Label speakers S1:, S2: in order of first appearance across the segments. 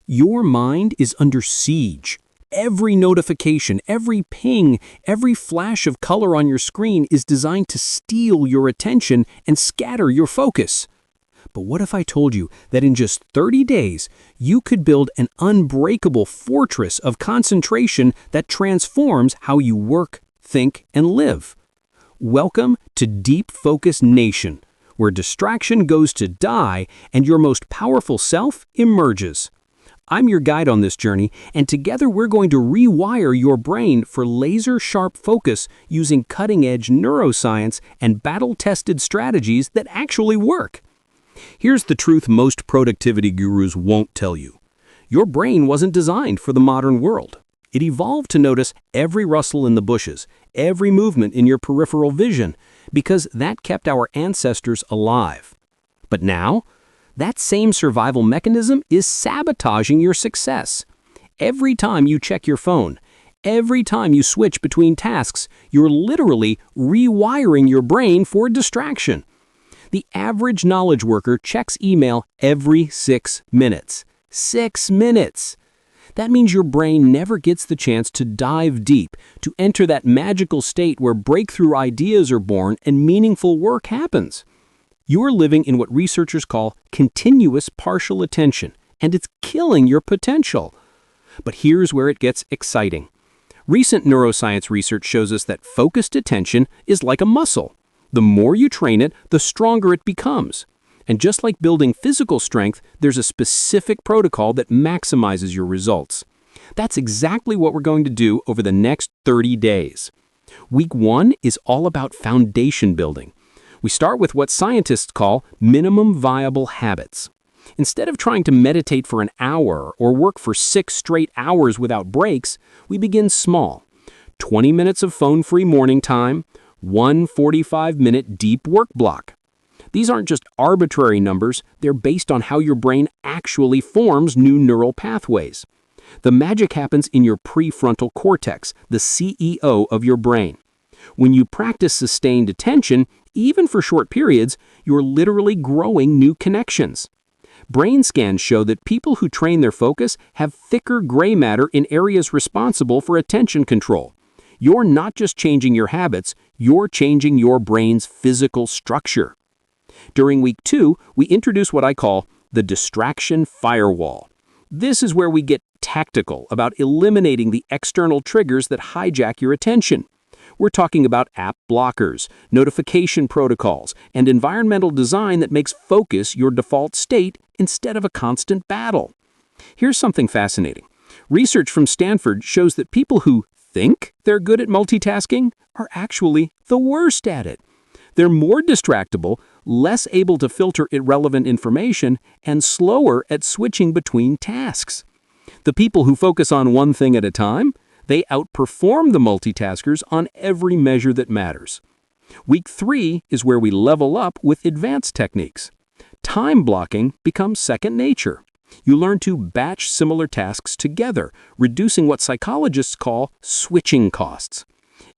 S1: Your mind is under siege. Every notification, every ping, every flash of color on your screen is designed to steal your attention and scatter your focus. But what if I told you that in just 30 days, you could build an unbreakable fortress of concentration that transforms how you work, think, and live? Welcome to Deep Focus Nation, where distraction goes to die and your most powerful self emerges. I'm your guide on this journey, and together we're going to rewire your brain for laser-sharp focus using cutting-edge neuroscience and battle-tested strategies that actually work. Here's the truth most productivity gurus won't tell you. Your brain wasn't designed for the modern world. It evolved to notice every rustle in the bushes, every movement in your peripheral vision, because that kept our ancestors alive. But now, that same survival mechanism is sabotaging your success. Every time you check your phone, every time you switch between tasks, you're literally rewiring your brain for distraction. The average knowledge worker checks email every 6 minutes. 6 minutes! That means your brain never gets the chance to dive deep, to enter that magical state where breakthrough ideas are born and meaningful work happens. You're living in what researchers call continuous partial attention, and it's killing your potential. But here's where it gets exciting. Recent neuroscience research shows us that focused attention is like a muscle. The more you train it, the stronger it becomes. And just like building physical strength, there's a specific protocol that maximizes your results. That's exactly what we're going to do over the next 30 days. Week 1 is all about foundation building. We start with what scientists call minimum viable habits. Instead of trying to meditate for an hour or work for 6 straight hours without breaks, we begin small. 20 minutes of phone-free morning time, 1 45-minute deep work block. These aren't just arbitrary numbers, they're based on how your brain actually forms new neural pathways. The magic happens in your prefrontal cortex, the CEO of your brain. When you practice sustained attention, even for short periods, you're literally growing new connections. Brain scans show that people who train their focus have thicker gray matter in areas responsible for attention control. You're not just changing your habits, you're changing your brain's physical structure. During week 2, we introduce what I call the distraction firewall. This is where we get tactical about eliminating the external triggers that hijack your attention. We're talking about app blockers, notification protocols, and environmental design that makes focus your default state instead of a constant battle. Here's something fascinating. Research from Stanford shows that people who think they're good at multitasking are actually the worst at it. They're more distractible, less able to filter irrelevant information, and slower at switching between tasks. The people who focus on one thing at a time, they outperform the multitaskers on every measure that matters. Week 3 is where we level up with advanced techniques. Time blocking becomes second nature. You learn to batch similar tasks together, reducing what psychologists call switching costs.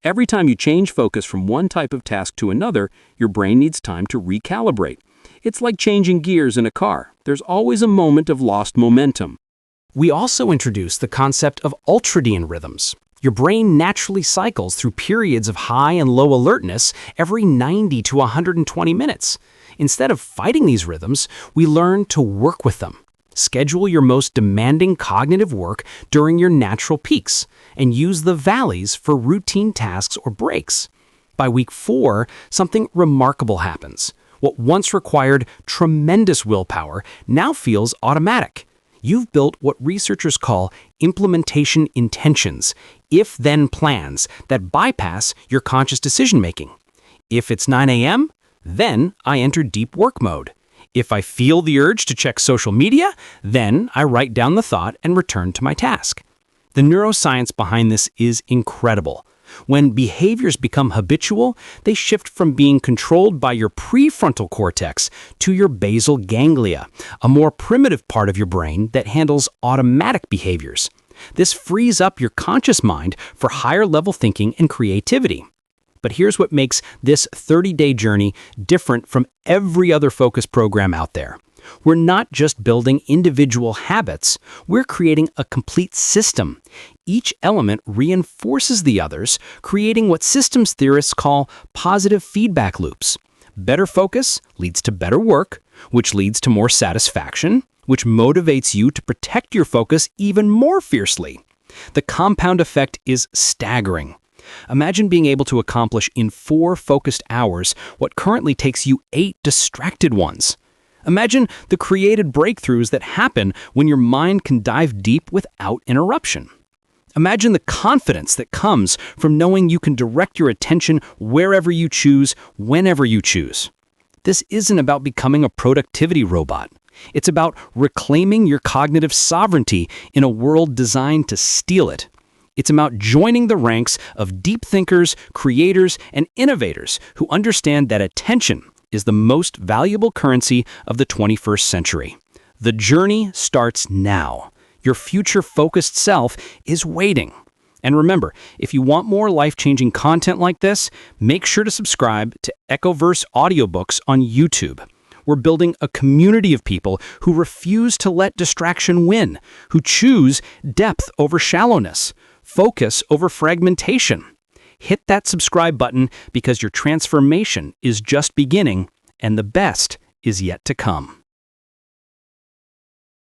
S1: Every time you change focus from one type of task to another, your brain needs time to recalibrate. It's like changing gears in a car. There's always a moment of lost momentum.
S2: We also introduced the concept of ultradian rhythms. Your brain naturally cycles through periods of high and low alertness every 90 to 120 minutes. Instead of fighting these rhythms, we learn to work with them. Schedule your most demanding cognitive work during your natural peaks, and use the valleys for routine tasks or breaks. By week 4, something remarkable happens. What once required tremendous willpower now feels automatic. You've built what researchers call implementation intentions, if-then plans that bypass your conscious decision-making. If it's 9 a.m., then I enter deep work mode. If I feel the urge to check social media, then I write down the thought and return to my task. The neuroscience behind this is incredible. When behaviors become habitual, they shift from being controlled by your prefrontal cortex to your basal ganglia, a more primitive part of your brain that handles automatic behaviors. This frees up your conscious mind for higher-level thinking and creativity. But here's what makes this 30-day journey different from every other focus program out there. We're not just building individual habits, we're creating a complete system. Each element reinforces the others, creating what systems theorists call positive feedback loops. Better focus leads to better work, which leads to more satisfaction, which motivates you to protect your focus even more fiercely. The compound effect is staggering. Imagine being able to accomplish in 4 focused hours what currently takes you 8 distracted ones. Imagine the created breakthroughs that happen when your mind can dive deep without interruption. Imagine the confidence that comes from knowing you can direct your attention wherever you choose, whenever you choose. This isn't about becoming a productivity robot. It's about reclaiming your cognitive sovereignty in a world designed to steal it. It's about joining the ranks of deep thinkers, creators, and innovators who understand that attention is the most valuable currency of the 21st century. The journey starts now. Your future-focused self is waiting. And remember, if you want more life-changing content like this, make sure to subscribe to Echoverse Audiobooks on YouTube. We're building a community of people who refuse to let distraction win, who choose depth over shallowness, focus over fragmentation. Hit that subscribe button because your transformation is just beginning and the best is yet to come.